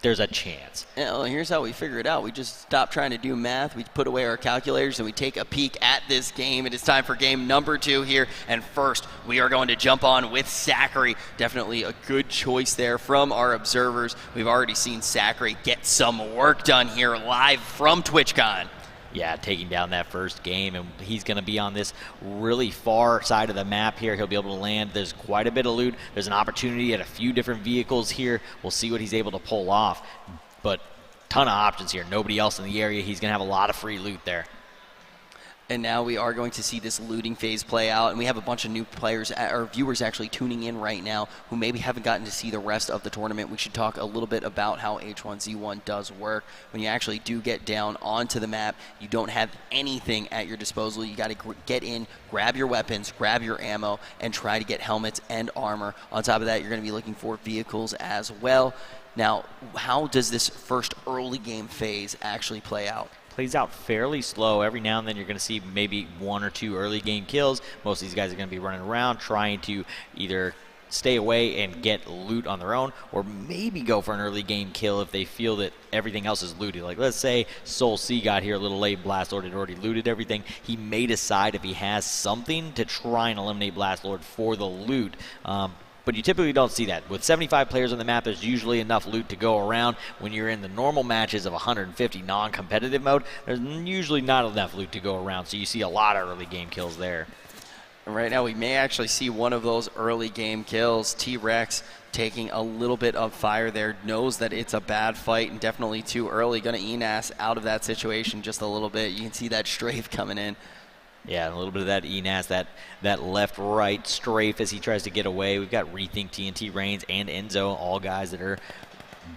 there's a chance. Yeah, well, here's how we figure it out. We just stop trying to do math. We put away our calculators and we take a peek at this game. It is time for game number 2 here. And first, we are going to jump on with Zachary. Definitely a good choice there from our observers. We've already seen Zachary get some work done here live from TwitchCon. Yeah, taking down that first game, and he's going to be on this really far side of the map here. He'll be able to land. There's quite a bit of loot. There's an opportunity at a few different vehicles here. We'll see what he's able to pull off, but ton of options here. Nobody else in the area. He's going to have a lot of free loot there. And now we are going to see this looting phase play out, and we have a bunch of new players, or viewers actually tuning in right now who maybe haven't gotten to see the rest of the tournament. We should talk a little bit about how H1Z1 does work. When you actually do get down onto the map, you don't have anything at your disposal. You got to get in, grab your weapons, grab your ammo, and try to get helmets and armor. On top of that, you're going to be looking for vehicles as well. Now, how does this first early game phase actually play out? Plays out fairly slow. Every now and then you're going to see maybe 1 or 2 early game kills. Most of these guys are going to be running around trying to either stay away and get loot on their own, or maybe go for an early game kill if they feel that everything else is looted. Like, let's say Soul C got here a little late, Blast Lord had already looted everything. He may decide if he has something to try and eliminate Blast Lord for the loot. But you typically don't see that. With 75 players on the map, there's usually enough loot to go around. When you're in the normal matches of 150 non-competitive mode, there's usually not enough loot to go around, so you see a lot of early game kills there. Right now, we may actually see one of those early game kills. T-Rex taking a little bit of fire there, knows that it's a bad fight and definitely too early. Going to Enas out of that situation just a little bit. You can see that strafe coming in. Yeah, a little bit of that Enas, that left-right strafe as he tries to get away. We've got Rethink, TNT, Reigns, and Enzo, all guys that are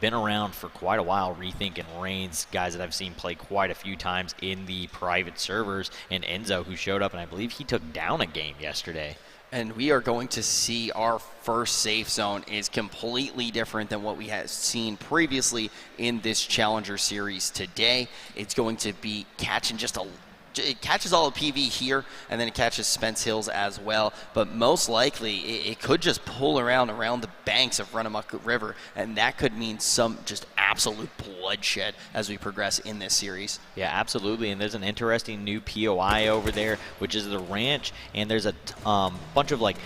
been around for quite a while. Rethink and Reigns, guys that I've seen play quite a few times in the private servers, and Enzo, who showed up, and I believe he took down a game yesterday. And we are going to see our first safe zone is completely different than what we have seen previously in this Challenger Series today. It's going to be catching it catches all of PV here, and then it catches Spence Hills as well. But most likely, it could just pull around the banks of Runamuk River, and that could mean some just absolute bloodshed as we progress in this series. Yeah, absolutely. And there's an interesting new POI over there, which is the ranch, and there's a bunch of like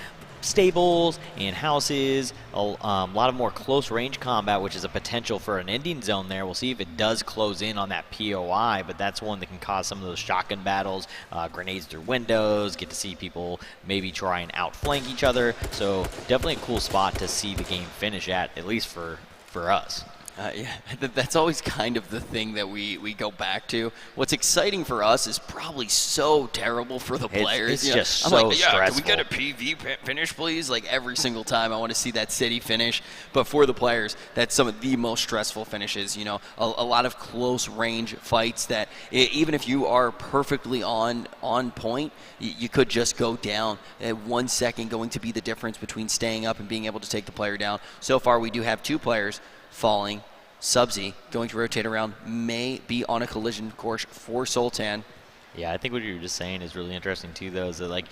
stables and houses, a lot of more close range combat, which is a potential for an ending zone there. We'll see if it does close in on that POI, but that's one that can cause some of those shotgun battles, grenades through windows, get to see people maybe try and outflank each other. So definitely a cool spot to see the game finish at least for us. Yeah, that's always kind of the thing that we go back to. What's exciting for us is probably so terrible for the players. It's just I'm so like, stressful. Can we get a PV finish, please? Like every single time I want to see that city finish. But for the players, that's some of the most stressful finishes. You know, a lot of close range fights that even if you are perfectly on point, you could just go down. 1 second going to be the difference between staying up and being able to take the player down. So far, we do have 2 players falling. Subsy going to rotate around, may be on a collision course for Sultan. Yeah, I think what you were just saying is really interesting too, though, is that like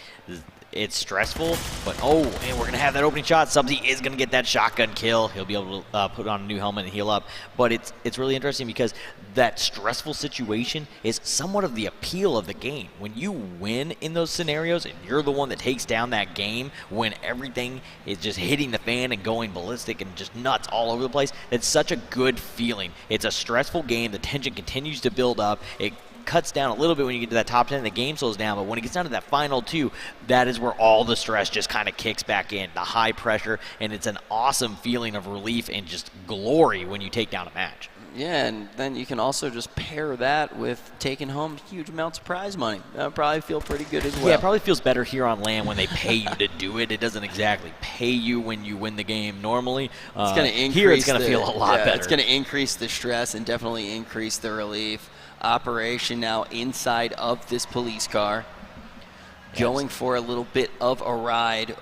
it's stressful, but oh, and we're gonna have that opening shot. Subsy is gonna get that shotgun kill. He'll be able to put on a new helmet and heal up. But it's really interesting because that stressful situation is somewhat of the appeal of the game. When you win in those scenarios and you're the one that takes down that game, when everything is just hitting the fan and going ballistic and just nuts all over the place, it's such a good feeling. It's a stressful game. The tension continues to build up. It cuts down a little bit when you get to that top 10 and the game slows down, but when it gets down to that final 2, that is where all the stress just kind of kicks back in, the high pressure, and it's an awesome feeling of relief and just glory when you take down a match. Yeah, and then you can also just pair that with taking home huge amounts of prize money. That would probably feel pretty good as well. Yeah, it probably feels better here on land when they pay you to do it. It doesn't exactly pay you when you win the game normally. It's going to increase. Here it's going to feel a lot better. It's going to increase the stress and definitely increase the relief. Operation now inside of this police car, going for a little bit of a ride.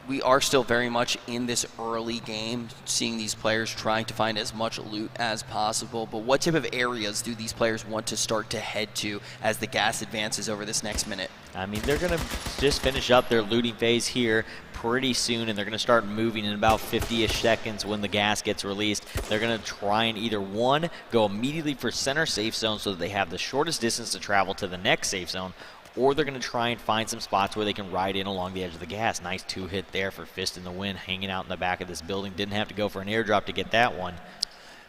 We are still very much in this early game, seeing these players trying to find as much loot as possible. But what type of areas do these players want to start to head to as the gas advances over this next minute? I mean, they're going to just finish up their looting phase here pretty soon, and they're going to start moving in about 50-ish seconds when the gas gets released. They're going to try and either, one, go immediately for center safe zone so that they have the shortest distance to travel to the next safe zone, or they're going to try and find some spots where they can ride in along the edge of the gas. Nice 2-hit there for Fist in the Wind, hanging out in the back of this building. Didn't have to go for an airdrop to get that one.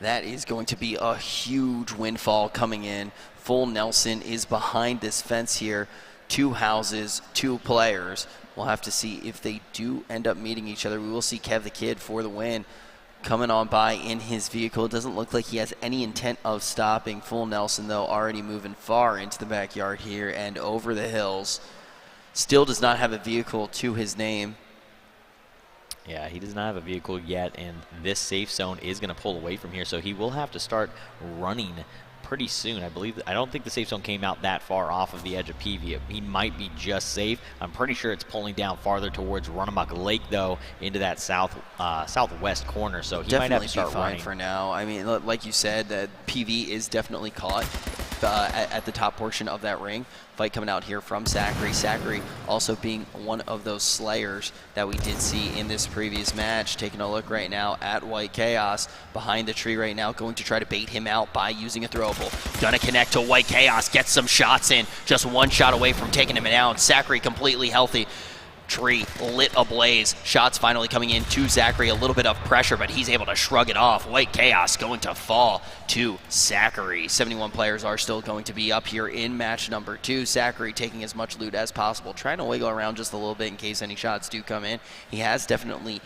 That is going to be a huge windfall coming in. Full Nelson is behind this fence here. 2 houses, 2 players. We'll have to see if they do end up meeting each other. We will see Kev the Kid for the win coming on by in his vehicle. It doesn't look like he has any intent of stopping. Full Nelson, though, already moving far into the backyard here and over the hills. Still does not have a vehicle to his name. Yeah, he does not have a vehicle yet, and this safe zone is going to pull away from here, so he will have to start running pretty soon. I don't think the safe zone came out that far off of the edge of PV. He might be just safe. I'm pretty sure it's pulling down farther towards Runamuck Lake, though, into that southwest corner, so he might have to start running. For now. I mean, like you said, that PV is definitely caught at the top portion of that ring. Fight coming out here from Zachary. Zachary also being one of those slayers that we did see in this previous match. Taking a look right now at White Chaos behind the tree right now, going to try to bait him out by using a throwable. Gonna connect to White Chaos, get some shots in. Just 1 shot away from taking him down. Zachary completely healthy. Tree lit ablaze. Shots finally coming in to Zachary. A little bit of pressure, but he's able to shrug it off. White Chaos going to fall to Zachary. 71 players are still going to be up here in match number 2. Zachary taking as much loot as possible, trying to wiggle around just a little bit in case any shots do come in. He has definitely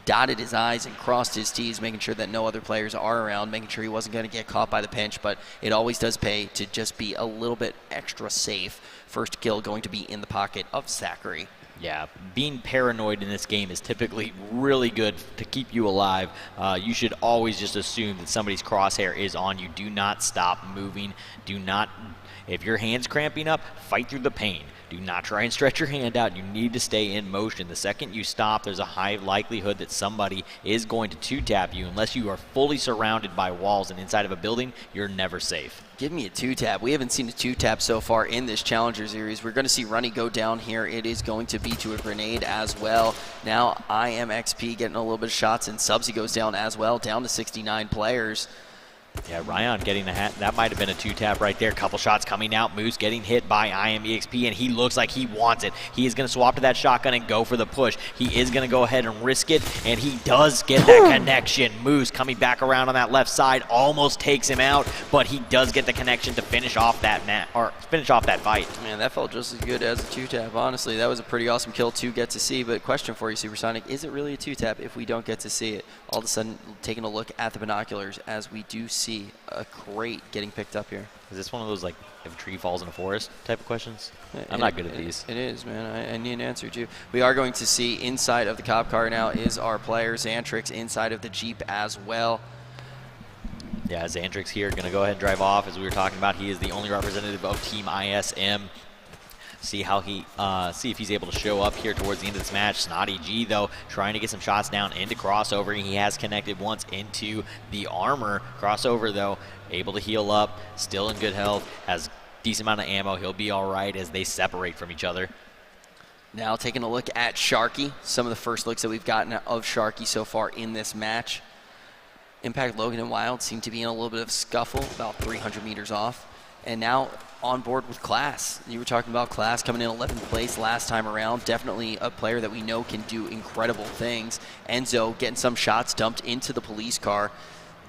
dotted his I's and crossed his T's, making sure that no other players are around, making sure he wasn't going to get caught by the pinch, but it always does pay to just be a little bit extra safe. First kill going to be in the pocket of Zachary. Yeah, being paranoid in this game is typically really good to keep you alive. You should always just assume that somebody's crosshair is on you. Do not stop moving. Do not, if your hand's cramping up, fight through the pain. Do not try and stretch your hand out. You need to stay in motion. The second you stop, there's a high likelihood that somebody is going to two-tap you. Unless you are fully surrounded by walls and inside of a building, you're never safe. Give me a 2-tap. We haven't seen a 2-tap so far in this Challenger Series. We're going to see Runny go down here. It is going to be to a grenade as well. Now IMXP getting a little bit of shots, and Subsy goes down as well, down to 69 players. Yeah, Ryan getting the hat. That might have been a 2-tap right there. Couple shots coming out. Moose getting hit by IMEXP, and he looks like he wants it. He is going to swap to that shotgun and go for the push. He is going to go ahead and risk it, and he does get that connection. Moose coming back around on that left side almost takes him out, but he does get the connection to finish off that finish off that fight. Man, that felt just as good as a 2-tap. Honestly, that was a pretty awesome kill to get to see. But question for you, Supersonic: is it really a 2-tap if we don't get to see it? All of a sudden, taking a look at the binoculars as we do see a crate getting picked up here. Is this one of those, like, if a tree falls in a forest type of questions? I'm not good at these. It is, man. I need an answer to. We are going to see inside of the cop car now is our player Xantrix inside of the Jeep as well. Yeah, Xantrix here going to go ahead and drive off. As we were talking about, he is the only representative of Team ISM. See how see if he's able to show up here towards the end of this match. Snotty G, though, trying to get some shots down into Crossover. He has connected once into the armor. Crossover, though, able to heal up, still in good health, has decent amount of ammo. He'll be all right as they separate from each other. Now taking a look at Sharky. Some of the first looks that we've gotten of Sharky so far in this match. Impact, Logan, and Wild seem to be in a little bit of scuffle, about 300 meters off. And now on board with Class. You were talking about Class coming in 11th place last time around. Definitely a player that we know can do incredible things. Enzo getting some shots dumped into the police car,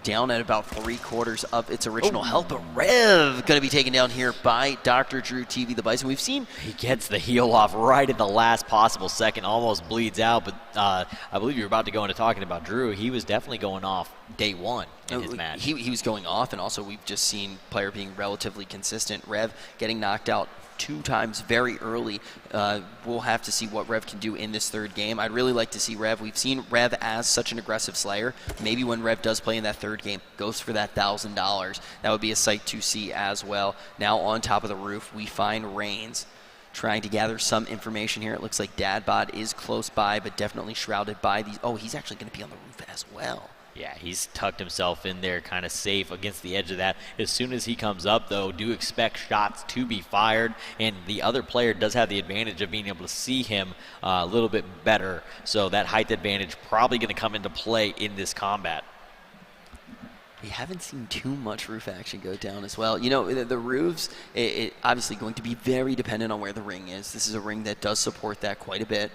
down at about 3/4 of its original health. But Rev going to be taken down here by Dr. Drew TV the Bison. We've seen he gets the heal off right at the last possible second, almost bleeds out. But I believe you were about to go into talking about Drew. He was definitely going off day one in his match. He was going off, and also we've just seen player being relatively consistent. Rev getting knocked out 2 times very early. We'll have to see what Rev can do in this third game. I'd really like to see Rev. We've seen Rev as such an aggressive slayer. Maybe when Rev does play in that third game, goes for that $1,000. That would be a sight to see as well. Now on top of the roof, we find Reigns trying to gather some information here. It looks like Dadbot is close by, but definitely shrouded by these. Oh, he's actually going to be on the roof as well. Yeah, he's tucked himself in there kind of safe against the edge of that. As soon as he comes up, though, do expect shots to be fired, and the other player does have the advantage of being able to see him a little bit better. So that height advantage probably going to come into play in this combat. We haven't seen too much roof action go down as well. You know, the roofs, it obviously going to be very dependent on where the ring is. This is a ring that does support that quite a bit.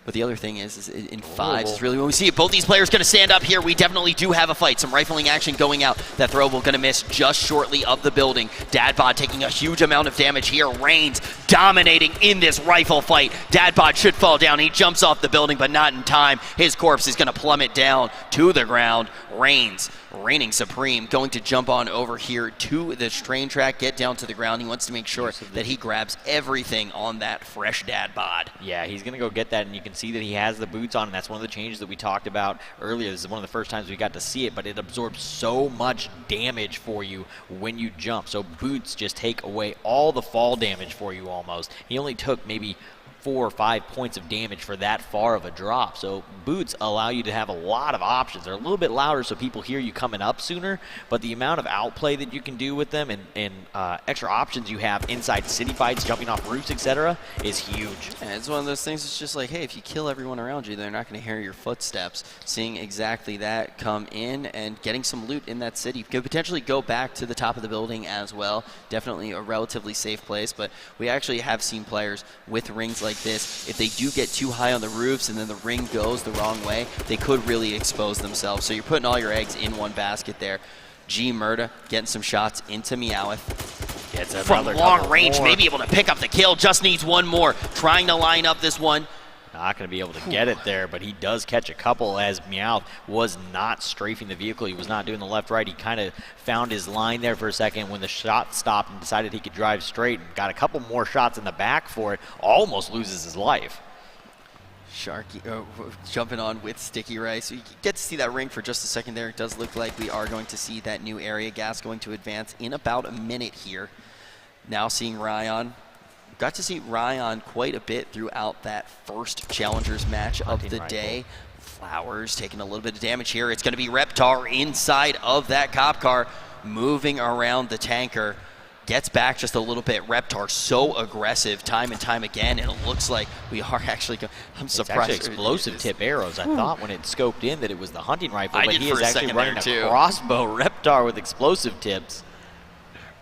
But the other thing is in fives, is really when we see it. Both these players going to stand up here. We definitely do have a fight. Some rifling action going out. That throw will going to miss just shortly of the building. Dadbod taking a huge amount of damage here. Reigns dominating in this rifle fight. Dadbod should fall down. He jumps off the building, but not in time. His corpse is going to plummet down to the ground. Reigns reigning supreme, going to jump on over here to the train track, get down to the ground. He wants to make sure that he grabs everything on that fresh dad bod. Yeah, he's going to go get that, and you can see that he has the boots on, and that's one of the changes that we talked about earlier. This is one of the first times we got to see it, but it absorbs so much damage for you when you jump. So boots just take away all the fall damage for you almost. He only took maybe 4 or 5 points of damage for that far of a drop. So boots allow you to have a lot of options. They're a little bit louder so people hear you coming up sooner, but the amount of outplay that you can do with them and extra options you have inside city fights, jumping off roofs, etc. is huge. And it's one of those things, it's just like, hey, if you kill everyone around you, they're not going to hear your footsteps. Seeing exactly that come in and getting some loot in that city. Could potentially go back to the top of the building as well. Definitely a relatively safe place, but we actually have seen players with rings like this, if they do get too high on the roofs and then the ring goes the wrong way, they could really expose themselves. So you're putting all your eggs in one basket there. G Murda getting some shots into Meowth. Gets from long range, maybe able to pick up the kill, just needs one more. Trying to line up this one. Not going to be able to get it there, but he does catch a couple as Meowth was not strafing the vehicle. He was not doing the left-right. He kind of found his line there for a second when the shot stopped and decided he could drive straight and got a couple more shots in the back for it. Almost loses his life. Sharky jumping on with Sticky Rice. You get to see that ring for just a second there. It does look like we are going to see that new area gas going to advance in about a minute here. Now seeing Ryan. Got to see Ryan quite a bit throughout that first Challengers match of the day. Flowers taking a little bit of damage here. It's going to be Reptar inside of that cop car, moving around the tanker. Gets back just a little bit. Reptar so aggressive time and time again, and it looks like we are actually I'm surprised. It's actually explosive tip arrows. I thought when it scoped in that it was the hunting rifle, but he is for a actually second running there, a crossbow Reptar with explosive tips.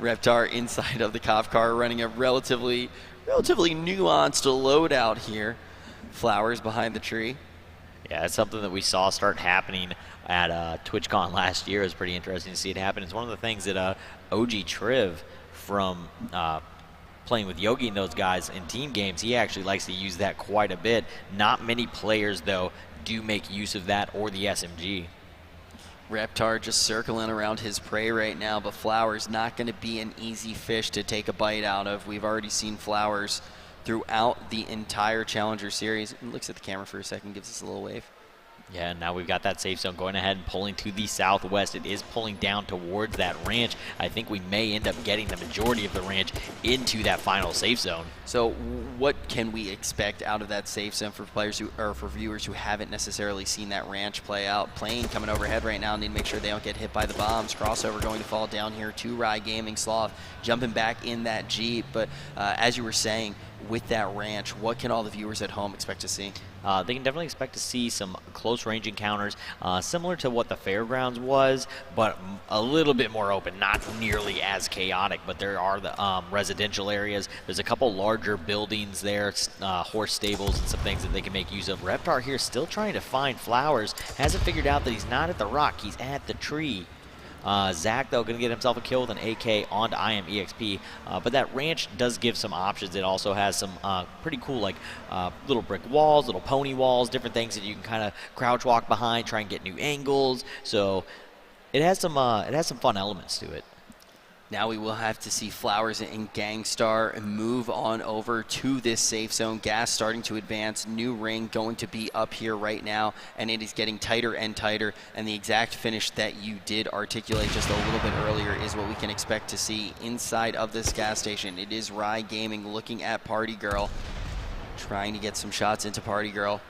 Reptar inside of the cop car, running a relatively nuanced loadout here. Flowers behind the tree. Yeah, that's something that we saw start happening at TwitchCon last year. It was pretty interesting to see it happen. It's one of the things that OG Triv from playing with Yogi and those guys in team games, he actually likes to use that quite a bit. Not many players, though, do make use of that or the SMG. Reptar just circling around his prey right now, but Flowers not going to be an easy fish to take a bite out of. We've already seen Flowers throughout the entire Challenger series. He looks at the camera for a second, gives us a little wave. Yeah, and now we've got that safe zone going ahead and pulling to the southwest. It is pulling down towards that ranch. I think we may end up getting the majority of the ranch into that final safe zone. So what can we expect out of that safe zone for players who, or for viewers who haven't necessarily seen that ranch play out? Plane coming overhead right now, need to make sure they don't get hit by the bombs. Crossover going to fall down here to Rye Gaming. Sloth jumping back in that Jeep. But as you were saying, with that ranch, what can all the viewers at home expect to see? They can definitely expect to see some close range encounters, similar to what the fairgrounds was, but a little bit more open, not nearly as chaotic. But there are the residential areas. There's a couple larger buildings there, horse stables and some things that they can make use of. Reptar here still trying to find Flowers. Hasn't figured out that he's not at the rock, he's at the tree. Zach, though, going to get himself a kill with an AK onto IMEXP. But that ranch does give some options. It also has some pretty cool, like, little brick walls, little pony walls, different things that you can kind of crouch walk behind, try and get new angles. So it has some fun elements to it. Now we will have to see Flowers and Gangstar move on over to this safe zone. Gas starting to advance. New ring going to be up here right now, and it is getting tighter and tighter. And the exact finish that you did articulate just a little bit earlier is what we can expect to see inside of this gas station. It is Rye Gaming looking at Party Girl, trying to get some shots into Party Girl.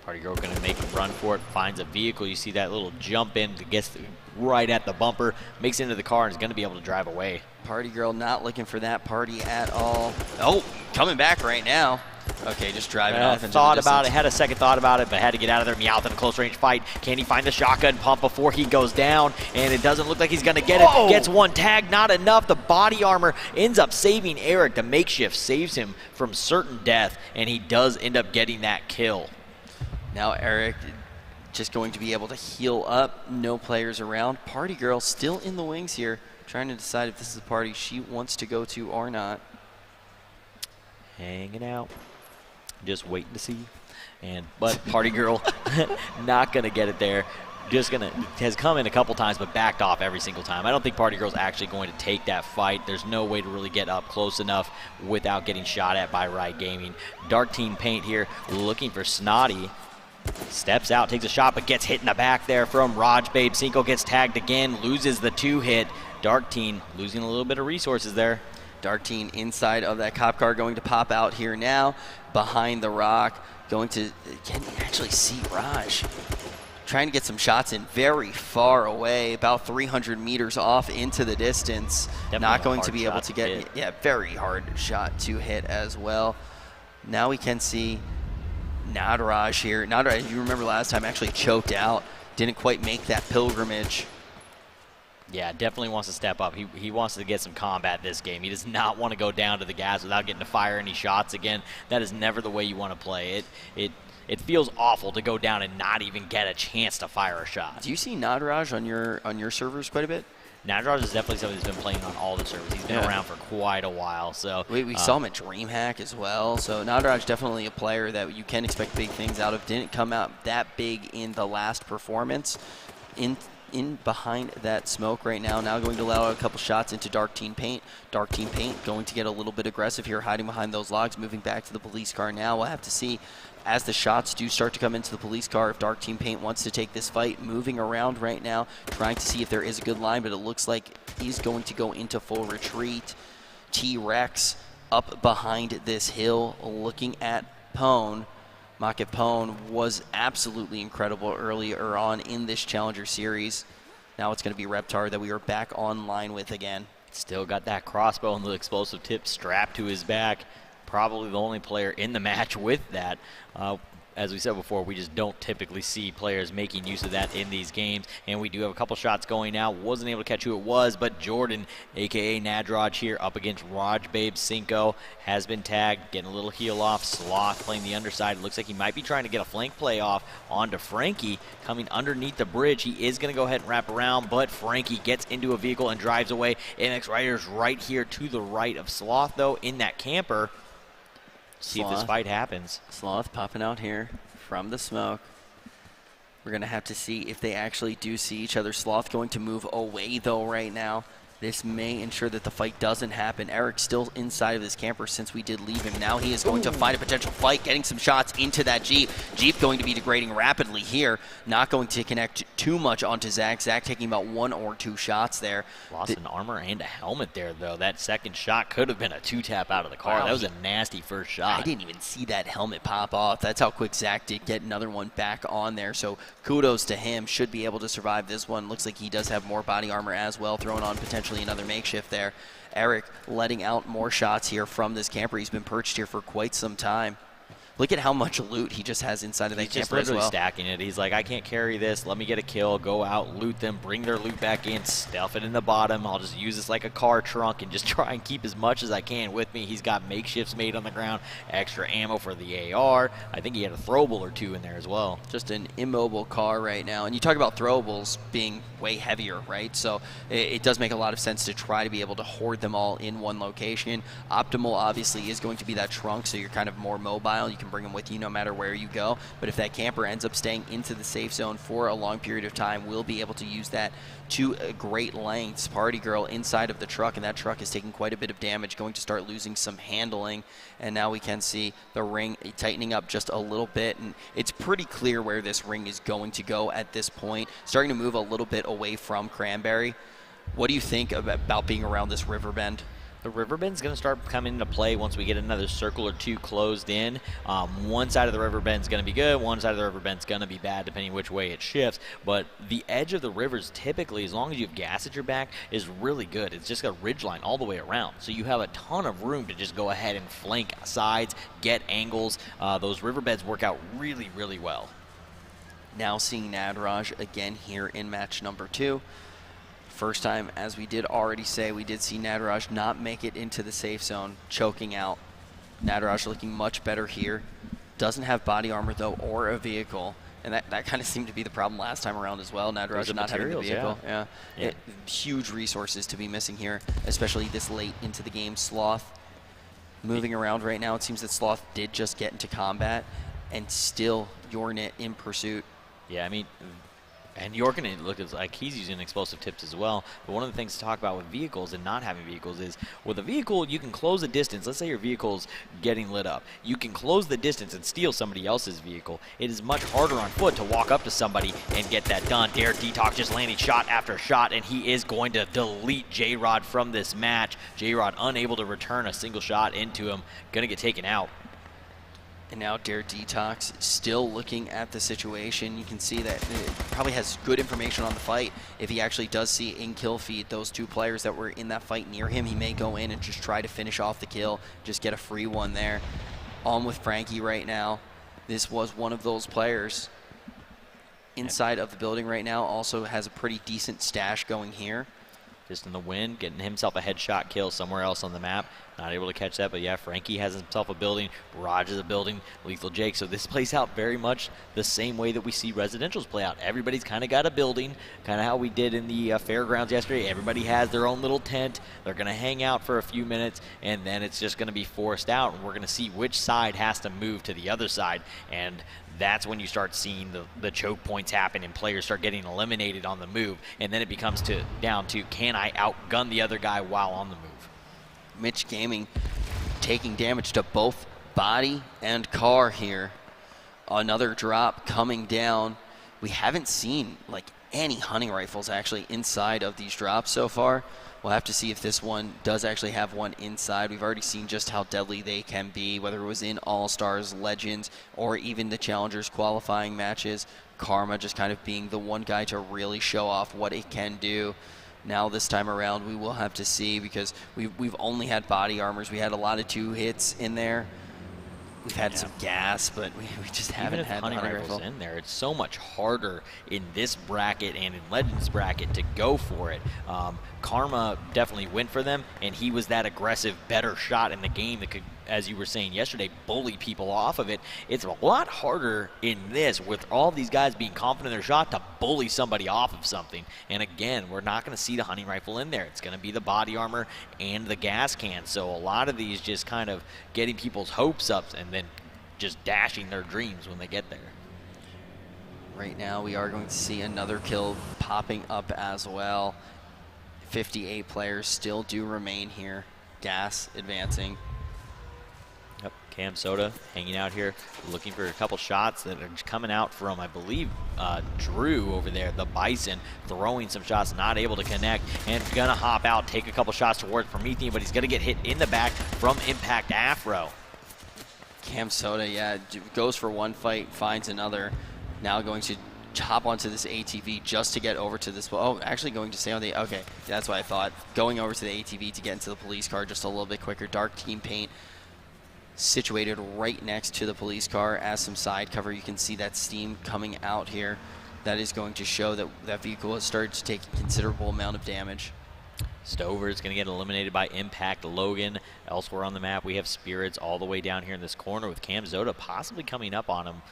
Party Girl going to make a run for it, finds a vehicle. You see that little jump in, gets right at the bumper, makes it into the car, and is going to be able to drive away. Party Girl not looking for that party at all. Oh, coming back right now. Okay, just driving off into thought the about distance. it, had a second thought about it, but had to get out of there. Meowth in a close range fight. Can he find the shotgun pump before he goes down? And it doesn't look like he's going to get it. Gets one tag, not enough. The body armor ends up saving Eric. The makeshift saves him from certain death, and he does end up getting that kill. Now Eric just going to be able to heal up. No players around. Party Girl still in the wings here, trying to decide if this is the party she wants to go to or not. Hanging out. Just waiting to see. But Party Girl not going to get it there. Has come in a couple times, but backed off every single time. I don't think Party Girl's actually going to take that fight. There's no way to really get up close enough without getting shot at by Riot Gaming. Dark Team Paint here looking for Snotty. Steps out, takes a shot, but gets hit in the back there from Raj Babe. Cinco gets tagged again, loses the 2-hit. Dark Team losing a little bit of resources there. Dark Team inside of that cop car, going to pop out here now behind the rock. Going to, can you actually see Raj trying to get some shots in very far away, about 300 meters off into the distance. Definitely not going to be able to get, hit. yeah, very hard shot to hit as well. Now we can see Nadaraj here. Nadaraj, you remember last time, actually choked out, didn't quite make that pilgrimage. Yeah, definitely wants to step up. He wants to get some combat this game. He does not want to go down to the gas without getting to fire any shots again. That is never the way you want to play. It feels awful to go down and not even get a chance to fire a shot. Do you see Nadaraj on your servers quite a bit? Nadaraj is definitely somebody who's been playing on all the servers. He's been around for quite a while. So we saw him at DreamHack as well. So Nadaraj definitely a player that you can expect big things out of. Didn't come out that big in the last performance. In behind that smoke right now. Now going to allow a couple shots into Dark Team Paint. Dark Team Paint going to get a little bit aggressive here, hiding behind those logs, moving back to the police car now. We'll have to see as the shots do start to come into the police car if Dark Team Paint wants to take this fight. Moving around right now, trying to see if there is a good line, but it looks like he's going to go into full retreat. T-Rex up behind this hill, looking at Pone. Maka Pone was absolutely incredible earlier on in this Challenger Series. Now it's going to be Reptar that we are back online with again. Still got that crossbow and the explosive tip strapped to his back. Probably the only player in the match with that. As we said before, we just don't typically see players making use of that in these games. And we do have a couple shots going now. Wasn't able to catch who it was, but Jordan, a.k.a. Nadraj here, up against Raj Babe Cinco, has been tagged, getting a little heal off. Sloth playing the underside. Looks like he might be trying to get a flank play off onto Frankie, coming underneath the bridge. He is going to go ahead and wrap around, but Frankie gets into a vehicle and drives away. MX Riders right here to the right of Sloth, though, in that camper. See if this fight happens. Sloth popping out here from the smoke. We're going to have to see if they actually do see each other. Sloth going to move away, though, right now. This may ensure that the fight doesn't happen. Eric's still inside of this camper since we did leave him. Now he is going to find a potential fight, getting some shots into that Jeep. Jeep going to be degrading rapidly here. Not going to connect too much onto Zach. Zach taking about 1 or 2 shots there. Lost an armor and a helmet there, though. That second shot could have been a 2-tap out of the car. Wow, that was a nasty first shot. I didn't even see that helmet pop off. That's how quick Zach did get another one back on there. So kudos to him. Should be able to survive this one. Looks like he does have more body armor as well, throwing on potentially another makeshift there. Eric letting out more shots here from this camper. He's been perched here for quite some time. Look at how much loot he just has inside of that camper as well. He's stacking it. He's like, I can't carry this. Let me get a kill, go out, loot them, bring their loot back in, stuff it in the bottom. I'll just use this like a car trunk and just try and keep as much as I can with me. He's got makeshifts made on the ground, extra ammo for the AR. I think he had a throwable or 2 in there as well. Just an immobile car right now. And you talk about throwables being way heavier, right? So it does make a lot of sense to try to be able to hoard them all in one location. Optimal, obviously, is going to be that trunk, so you're kind of more mobile. You can bring them with you no matter where you go. But if that camper ends up staying into the safe zone for a long period of time, we'll be able to use that to great lengths. Party Girl inside of the truck, and that truck is taking quite a bit of damage, going to start losing some handling. And now we can see the ring tightening up just a little bit, and it's pretty clear where this ring is going to go at this point. Starting to move a little bit away from Cranberry. What do you think about being around this river bend? The riverbend's going to start coming into play once we get another circle or two closed in. One side of the riverbend's going to be good, one side of the riverbend's going to be bad depending which way it shifts, but the edge of the rivers typically, as long as you have gas at your back, is really good. It's just got a ridge line all the way around, so you have a ton of room to just go ahead and flank sides, get angles. Those riverbeds work out really, really well. Now seeing Nadraj again here in match number 2. First time, as we did already say, we did see Nadraj not make it into the safe zone, choking out. Nadraj looking much better here. Doesn't have body armor, though, or a vehicle. And that kind of seemed to be the problem last time around as well. Nadraj not having the vehicle. Yeah. Huge resources to be missing here, especially this late into the game. Sloth moving around right now. It seems that Sloth did just get into combat, and still Yornit in pursuit. Yeah, I mean, and Yorkin looks like he's using explosive tips as well. But one of the things to talk about with vehicles and not having vehicles is, with a vehicle, you can close the distance. Let's say your vehicle's getting lit up. You can close the distance and steal somebody else's vehicle. It is much harder on foot to walk up to somebody and get that done. Dare Detox just landing shot after shot, and he is going to delete J-Rod from this match. J-Rod unable to return a single shot into him. Gonna get taken out. And now Dare Detox still looking at the situation. You can see that it probably has good information on the fight. If he actually does see in kill feed those 2 players that were in that fight near him, he may go in and just try to finish off the kill, just get a free one there. On with Frankie right now. This was one of those players inside of the building right now. Also has a pretty decent stash going here. Just in the wind, getting himself a headshot kill somewhere else on the map. Not able to catch that, but yeah, Frankie has himself a building. Raj is a building. Lethal Jake. So this plays out very much the same way that we see residentials play out. Everybody's kind of got a building, kind of how we did in the fairgrounds yesterday. Everybody has their own little tent. They're going to hang out for a few minutes, and then it's just going to be forced out, and we're going to see which side has to move to the other side. And that's when you start seeing the choke points happen and players start getting eliminated on the move. And then it becomes down to, can I outgun the other guy while on the move? Mitch Gaming taking damage to both body and car here. Another drop coming down. We haven't seen like any hunting rifles actually inside of these drops so far. We'll have to see if this one does actually have one inside. We've already seen just how deadly they can be, whether it was in All-Stars, Legends, or even the Challengers qualifying matches. Karma just kind of being the one guy to really show off what it can do. Now this time around, we will have to see, because we've only had body armors. We had a lot of 2 hits in there. We've had some gas, but we just haven't had hunting rifles in there. It's so much harder in this bracket and in Legends bracket to go for it. Karma definitely went for them, and he was that aggressive, better shot in the game that could, as you were saying yesterday, bully people off of it. It's a lot harder in this, with all these guys being confident in their shot, to bully somebody off of something. And again, we're not going to see the hunting rifle in there. It's going to be the body armor and the gas can. So a lot of these just kind of getting people's hopes up and then just dashing their dreams when they get there. Right now, we are going to see another kill popping up as well. 58 players still do remain here. Gas advancing. Yep, Cam Soda hanging out here, looking for a couple shots that are coming out from, I believe, Drew over there, the Bison, throwing some shots, not able to connect, and gonna hop out, take a couple shots towards Promethean, but he's gonna get hit in the back from Impact Afro. Cam Soda, yeah, goes for one fight, finds another. Now going to hop onto this ATV just to get over to this. Oh, actually going to stay on the, okay, that's what I thought. Going over to the ATV to get into the police car just a little bit quicker. Dark Team Paint situated right next to the police car as some side cover. You can see that steam coming out here. That is going to show that that vehicle has started to take a considerable amount of damage. Stover is going to get eliminated by Impact Logan. Elsewhere on the map, we have Spirits all the way down here in this corner with Cam Zoda possibly coming up on him.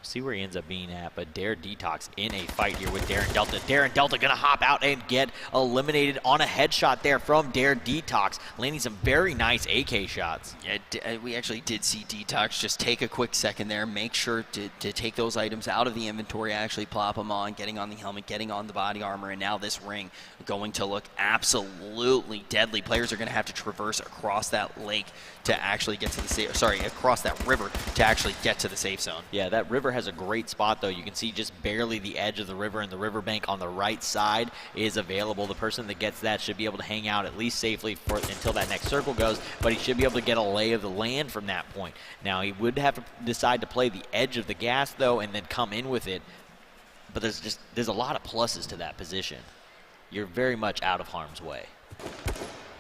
See where he ends up being at, but Dare Detox in a fight here with Darren Delta. Darren Delta gonna hop out and get eliminated on a headshot there from Dare Detox, landing some very nice AK shots. Yeah, we actually did see Detox just take a quick second there, make sure to take those items out of the inventory, actually plop them on, getting on the helmet, getting on the body armor, and now this ring going to look absolutely deadly. Players are gonna have to traverse across that lake to actually get to the safe, sorry, across that river to actually get to the safe zone. Yeah, that river has a great spot, though. You can see just barely the edge of the river, and the riverbank on the right side is available. The person that gets that should be able to hang out at least safely until that next circle goes, but he should be able to get a lay of the land from that point. Now, he would have to decide to play the edge of the gas, though, and then come in with it, but there's a lot of pluses to that position. You're very much out of harm's way.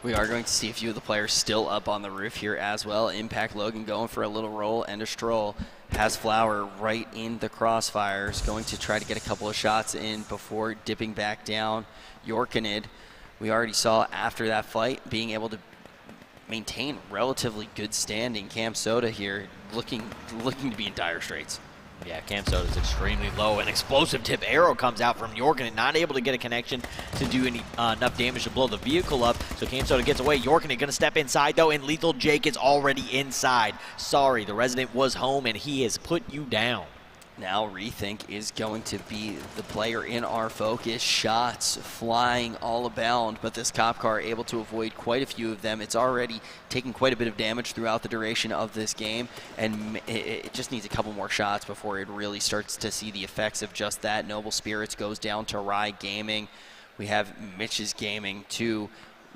We are going to see a few of the players still up on the roof here as well. Impact Logan going for a little roll and a stroll. Has Flower right in the crossfires, going to try to get a couple of shots in before dipping back down. Yorkinid, we already saw after that fight, being able to maintain relatively good standing. Cam Soda here looking to be in dire straits. Yeah, Cam Soda is extremely low. An explosive tip arrow comes out from Yorkin, not able to get a connection to do enough damage to blow the vehicle up. So Cam Soda gets away. Yorkin going to step inside, though, and Lethal Jake is already inside. Sorry, the resident was home, and he has put you down. Now Rethink is going to be the player in our focus. Shots flying all abound, but this cop car able to avoid quite a few of them. It's already taken quite a bit of damage throughout the duration of this game, and it just needs a couple more shots before it really starts to see the effects of just that. Noble Spirits goes down to Rye Gaming. We have Mitch's Gaming, too,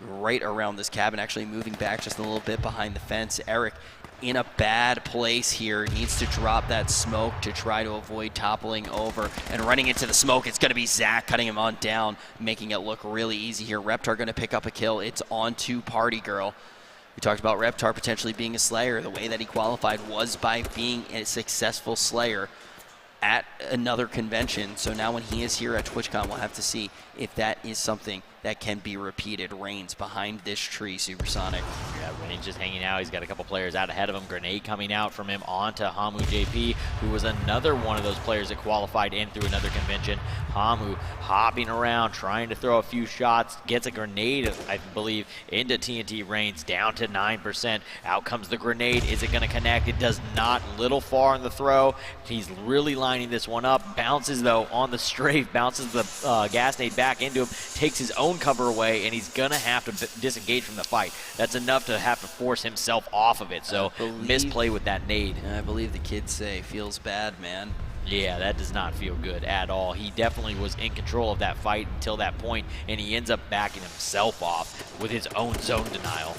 right around this cabin, actually moving back just a little bit behind the fence. Eric in a bad place here, needs to drop that smoke to try to avoid toppling over, and running into the smoke, it's going to be Zach cutting him on down, making it look really easy here. Reptar going to pick up a kill. It's on to Party Girl. We talked about Reptar potentially being a Slayer. The way that he qualified was by being a successful Slayer at another convention. So now when he is here at TwitchCon, we'll have to see if that is something that can be repeated. Reigns behind this tree, Supersonic. Yeah, Reigns just hanging out. He's got a couple players out ahead of him. Grenade coming out from him onto Hamu JP, who was another one of those players that qualified in through another convention. Hamu hopping around, trying to throw a few shots, gets a grenade, I believe, into TNT. Reigns down to 9%. Out comes the grenade. Is it going to connect? It does not. Little far in the throw. He's really lining this one up. Bounces, though, on the strafe. Bounces the gas nade back into him. Takes his own cover away, and he's going to have to disengage from the fight. That's enough to have to force himself off of it. So misplay with that nade. I believe the kids say, feels bad, man. Yeah, that does not feel good at all. He definitely was in control of that fight until that point, and he ends up backing himself off with his own zone denial.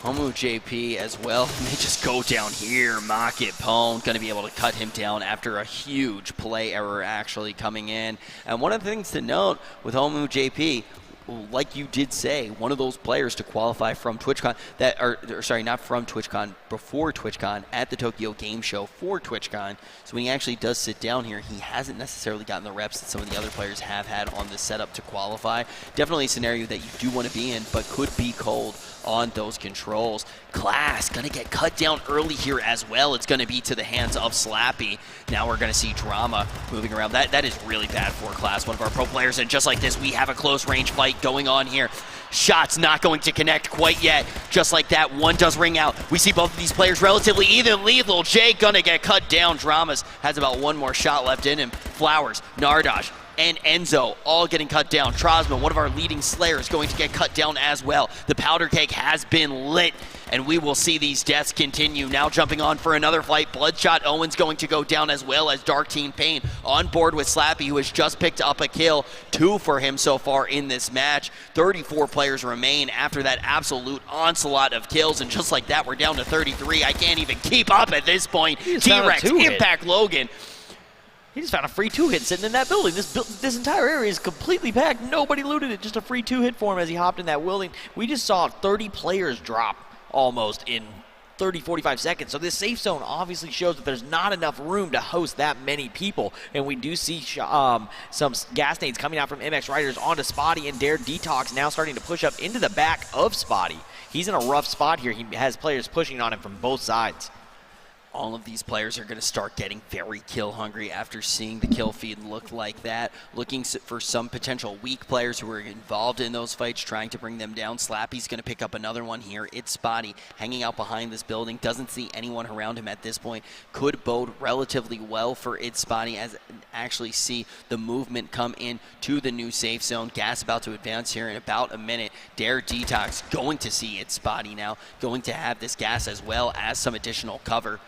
Homu JP as well may just go down here. Mock it. Pone going to be able to cut him down after a huge play error actually coming in. And one of the things to note with Homu JP, like you did say, one of those players to qualify from TwitchCon, not from TwitchCon, before TwitchCon, at the Tokyo Game Show for TwitchCon. So when he actually does sit down here, he hasn't necessarily gotten the reps that some of the other players have had on this setup to qualify. Definitely a scenario that you do want to be in, but could be cold on those controls. Class going to get cut down early here as well. It's going to be to the hands of Slappy. Now we're going to see Drama moving around. That is really bad for Class, one of our pro players. And just like this, we have a close range fight going on here. Shots not going to connect quite yet. Just like that, one does ring out. We see both of these players relatively even. Lethal Jay going to get cut down. Dramas has about one more shot left in him. Flowers, Nardosh, and Enzo all getting cut down. Trosma, one of our leading Slayers, going to get cut down as well. The powder keg has been lit, and we will see these deaths continue. Now jumping on for another fight. Bloodshot Owens going to go down, as well as Dark Teen Pain on board with Slappy, who has just picked up a kill. 2 for him so far in this match. 34 players remain after that absolute onslaught of kills, and just like that, we're down to 33. I can't even keep up at this point. T-Rex, Impact Logan. He just found a free 2-hit sitting in that building. This entire area is completely packed. Nobody looted it. Just a free 2-hit for him as he hopped in that building. We just saw 30 players drop almost in 30, 45 seconds. So this safe zone obviously shows that there's not enough room to host that many people. And we do see some gas nades coming out from MX Riders onto Spotty, and Dare Detox now starting to push up into the back of Spotty. He's in a rough spot here. He has players pushing on him from both sides. All of these players are going to start getting very kill hungry after seeing the kill feed look like that. Looking for some potential weak players who are involved in those fights, trying to bring them down. Slappy's going to pick up another one here. It's Spotty hanging out behind this building. Doesn't see anyone around him at this point. Could bode relatively well for It's Spotty, as actually see the movement come in to the new safe zone. Gas about to advance here in about a minute. Dare Detox going to see It's Spotty now. Going to have this gas as well as some additional cover.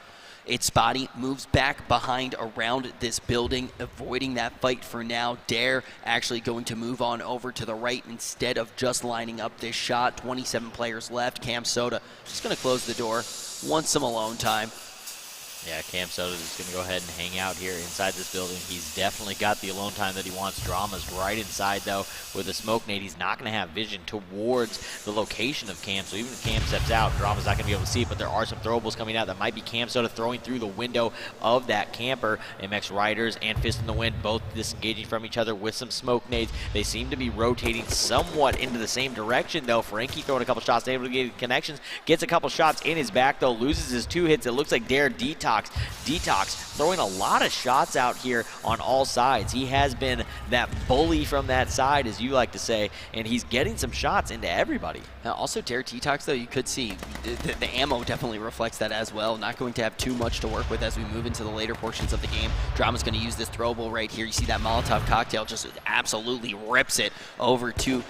It's Spotty moves back behind around this building, avoiding that fight for now. Dare actually going to move on over to the right instead of just lining up this shot. 27 players left. Cam Soda just going to close the door, wants some alone time. Yeah, Cam Soda is going to go ahead and hang out here inside this building. He's definitely got the alone time that he wants. Drama's right inside, though, with a smoke nade. He's not going to have vision towards the location of Cam, so even if Cam steps out, Drama's not going to be able to see it, but there are some throwables coming out that might be Cam Soda throwing through the window of that camper. MX Riders and Fist in the Wind both disengaging from each other with some smoke nades. They seem to be rotating somewhat into the same direction, though. Frankie throwing a couple shots, able to get connections, gets a couple shots in his back, though, loses his 2 hits. It looks like Dare Detox throwing a lot of shots out here on all sides. He has been that bully from that side, as you like to say, and he's getting some shots into everybody. Now, also Dare Detox, though, you could see the ammo definitely reflects that as well. Not going to have too much to work with as we move into the later portions of the game. Drama's going to use this throwable right here. You see that Molotov cocktail just absolutely rips it over to,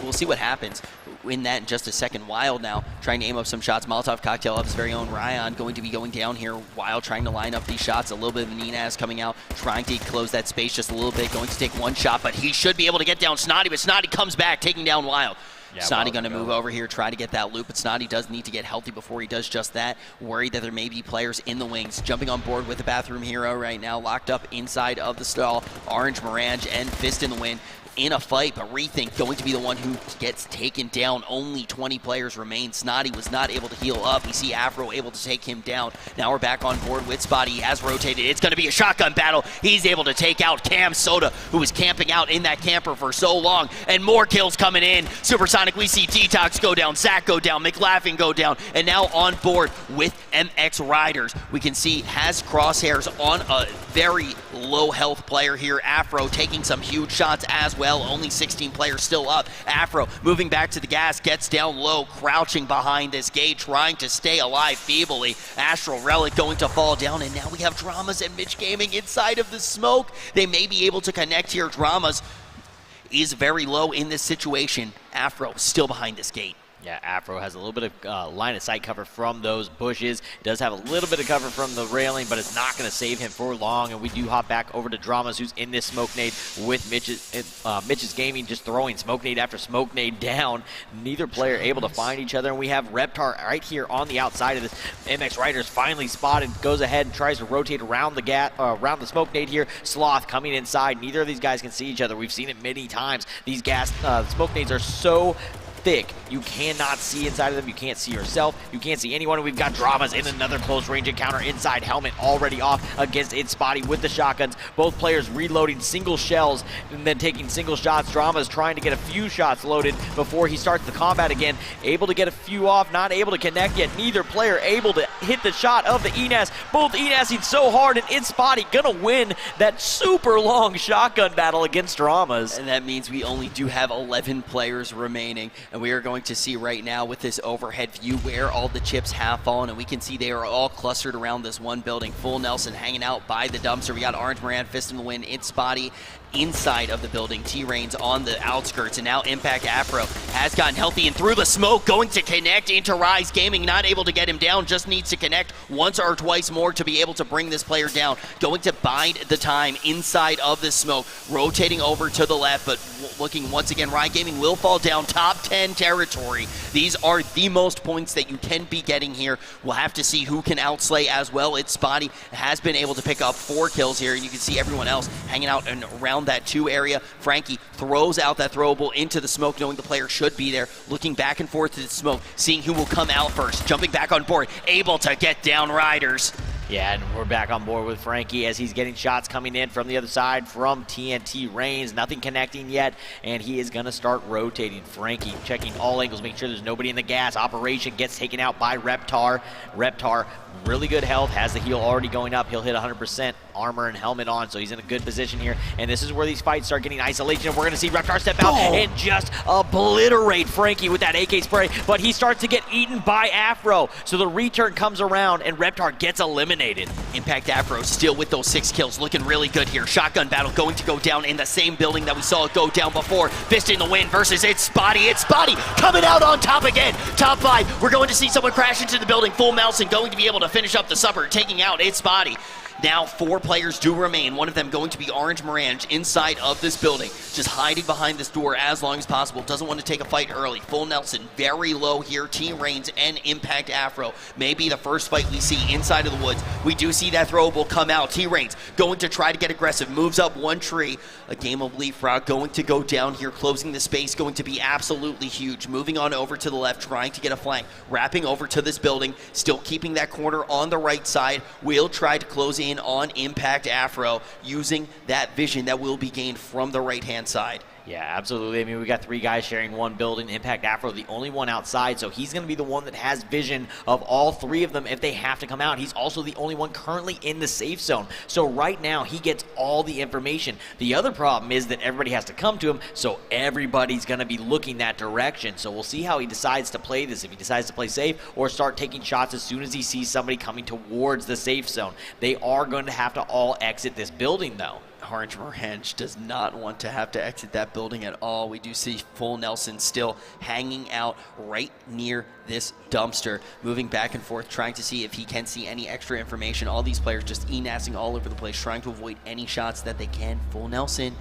we'll see what happens in that in just a second. Wild now trying to aim up some shots. Molotov cocktail of his very own. Ryan going to be going down here. Wild trying to line up these shots. A little bit of Ninaz coming out, trying to close that space just a little bit. Going to take one shot, but he should be able to get down Snotty, but Snotty comes back, taking down Wild. Yeah, Snotty going to move over here, try to get that loop, but Snotty does need to get healthy before he does just that. Worried that there may be players in the wings. Jumping on board with the Bathroom Hero right now, locked up inside of the stall. Orange Mirange and Fist in the Wind in a fight, but Rethink going to be the one who gets taken down. Only 20 players remain. Snotty was not able to heal up. We see Afro able to take him down. Now we're back on board with Spotty. He has rotated. It's going to be a shotgun battle. He's able to take out Cam Soda, who was camping out in that camper for so long, and more kills coming in. Supersonic, we see Detox go down, Zach go down, McLaughlin go down, and now on board with MX Riders. We can see has crosshairs on a very low health player here. Afro taking some huge shots as well. Only 16 players still up. Afro moving back to the gas, gets down low, crouching behind this gate, trying to stay alive feebly. Astral Relic going to fall down, and now we have Dramas and Mitch Gaming inside of the smoke. They may be able to connect here. Dramas is very low in this situation. Afro still behind this gate. Yeah, Afro has a little bit of line of sight cover from those bushes. Does have a little bit of cover from the railing, but it's not going to save him for long. And we do hop back over to Dramas, who's in this smoke nade with Mitch's Gaming, just throwing smoke nade after smoke nade down. Neither player able to find each other. And we have Reptar right here on the outside of this. MX Riders finally spotted, goes ahead and tries to rotate around the smoke nade here. Sloth coming inside. Neither of these guys can see each other. We've seen it many times. These smoke nades are so thick, you cannot see inside of them. You can't see yourself. You can't see anyone. We've got Dramas in another close range encounter. Inside helmet already off against It's Spotty with the shotguns. Both players reloading single shells and then taking single shots. Dramas trying to get a few shots loaded before he starts the combat again. Able to get a few off, not able to connect yet. Neither player able to hit the shot of the ENAS. Both ENASing so hard, and It's Spotty gonna win that super long shotgun battle against Dramas. And that means we only do have 11 players remaining. And we are going to see right now with this overhead view where all the chips have fallen, and we can see they are all clustered around this one building. Full Nelson hanging out by the dumpster. We got Orange Moran, Fist in the Wind, It's Spotty inside of the building. T-Rain's on the outskirts, and now Impact Afro has gotten healthy and through the smoke, going to connect into Rise Gaming. Not able to get him down, just needs to connect once or twice more to be able to bring this player down. Going to bide the time inside of the smoke, rotating over to the left, but looking once again, Rise Gaming will fall down. Top 10 territory. These are the most points that you can be getting here. We'll have to see who can outslay as well. It's Spotty has been able to pick up 4 kills here, and you can see everyone else hanging out and around that 2 area. Frankie throws out that throwable into the smoke, knowing the player should be there, looking back and forth to the smoke, seeing who will come out first, jumping back on board, able to get down Riders. Yeah, and we're back on board with Frankie as he's getting shots coming in from the other side from TNT Reigns. Nothing connecting yet, and he is going to start rotating. Frankie checking all angles, making sure there's nobody in the gas. Operation gets taken out by Reptar. Reptar, really good health, has the heal already going up. He'll hit 100% armor and helmet on, so he's in a good position here. And this is where these fights start getting isolation, and we're going to see Reptar step out and just obliterate Frankie with that AK spray, but he starts to get eaten by Afro. So the return comes around, and Reptar gets eliminated. Impact Afro still with those 6 kills, looking really good here. Shotgun battle going to go down in the same building that we saw it go down before. Fist in the Wind versus It's Spotty. It's Spotty coming out on top again. Top 5. We're going to see someone crash into the building. Full Nelson going to be able to to finish up the supper, taking out its body. Now 4 players do remain, one of them going to be Orange Morange inside of this building, just hiding behind this door as long as possible, doesn't want to take a fight early. Full Nelson very low here, T-Reigns and Impact Afro may be the first fight we see inside of the woods. We do see that throwable come out. T-Reigns going to try to get aggressive, moves up one tree. A game of leapfrog going to go down here, closing the space, going to be absolutely huge. Moving on over to the left, trying to get a flank, wrapping over to this building, still keeping that corner on the right side. Will try to close in on Impact Afro using that vision that will be gained from the right-hand side. Yeah, absolutely. I mean, we got 3 guys sharing one building. Impact Afro, the only one outside, so he's going to be the one that has vision of all 3 of them if they have to come out. He's also the only one currently in the safe zone. So right now, he gets all the information. The other problem is that everybody has to come to him, so everybody's going to be looking that direction. So we'll see how he decides to play this, if he decides to play safe or start taking shots as soon as he sees somebody coming towards the safe zone. They are going to have to all exit this building, though. Orange Morange does not want to have to exit that building at all. We do see Full Nelson still hanging out right near this dumpster, moving back and forth, trying to see if he can see any extra information. All these players just E-nassing all over the place, trying to avoid any shots that they can. Full Nelson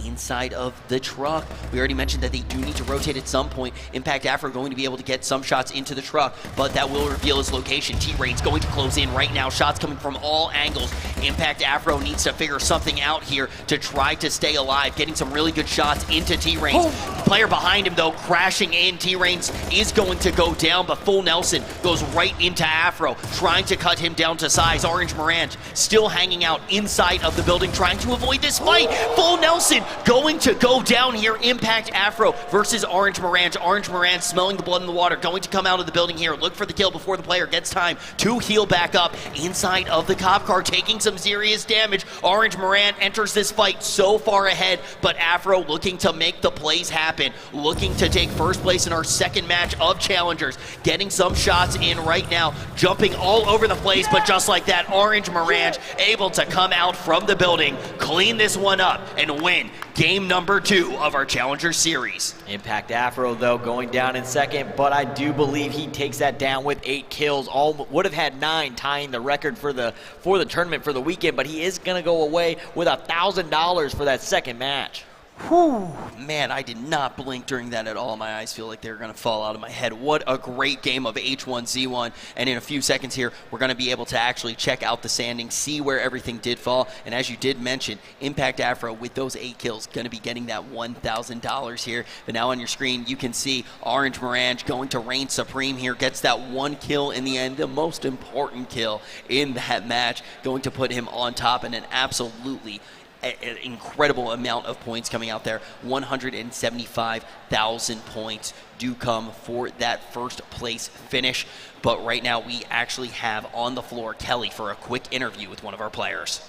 inside of the truck. We already mentioned that they do need to rotate at some point. Impact Afro going to be able to get some shots into the truck, but that will reveal his location. T-Reigns going to close in right now. Shots coming from all angles. Impact Afro needs to figure something out here to try to stay alive, getting some really good shots into T-Reigns. Player behind him, though, crashing in. T-Reigns is going to go down, but Full Nelson goes right into Afro, trying to cut him down to size. Orange Morange still hanging out inside of the building, trying to avoid this fight. Full Nelson going to go down here. Impact Afro versus Orange Morange. Orange Morange smelling the blood in the water, going to come out of the building here, look for the kill before the player gets time to heal back up inside of the cop car, taking some serious damage. Orange Morange enters this fight so far ahead, but Afro looking to make the plays happen, looking to take first place in our second match of Challengers, getting some shots in right now, jumping all over the place, but just like that, Orange Morange able to come out from the building, clean this one up, and win game number 2 of our Challenger series. Impact Afro, though, going down in second, but I do believe he takes that down with 8 kills. All would have had 9, tying the record for the tournament for the weekend, but he is going to go away with $1,000 for that second match. Whew, man, I did not blink during that at all. My eyes feel like they're going to fall out of my head. What a great game of H1Z1. And in a few seconds here, we're going to be able to actually check out the standings, see where everything did fall. And as you did mention, Impact Afro with those 8 kills going to be getting that $1,000 here. But now on your screen, you can see Orange Morange going to reign supreme here, gets that 1 kill in the end, the most important kill in that match, going to put him on top in an absolutely an incredible amount of points coming out there. 175,000 points do come for that first place finish. But right now we actually have on the floor Kelly for a quick interview with one of our players.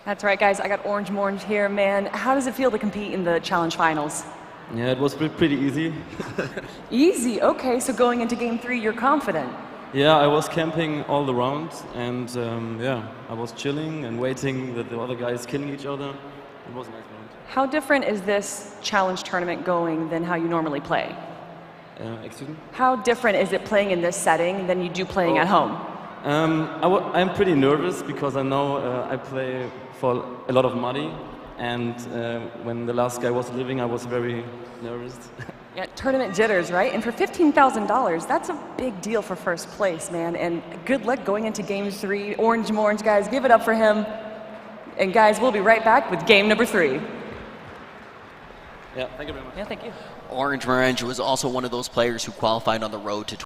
That's right, guys. I got Orange Morange here, man. How does it feel to compete in the challenge finals? Yeah, it was pretty easy. Easy, okay. So going into game 3, you're confident. Yeah, I was camping all around, and yeah, I was chilling and waiting that the other guys killing each other. It was a nice moment. How different is this challenge tournament going than how you normally play? Excuse me? How different is it playing in this setting than you do playing at home? I'm pretty nervous because I know I play for a lot of money, and when the last guy was leaving, I was very nervous. Yeah, tournament jitters, right? And for $15,000, that's a big deal for first place, man. And good luck going into game 3. Orange Morange, guys, give it up for him. And guys, we'll be right back with game number 3. Yeah, thank you very much. Yeah, thank you. Orange Morange was also one of those players who qualified on the road to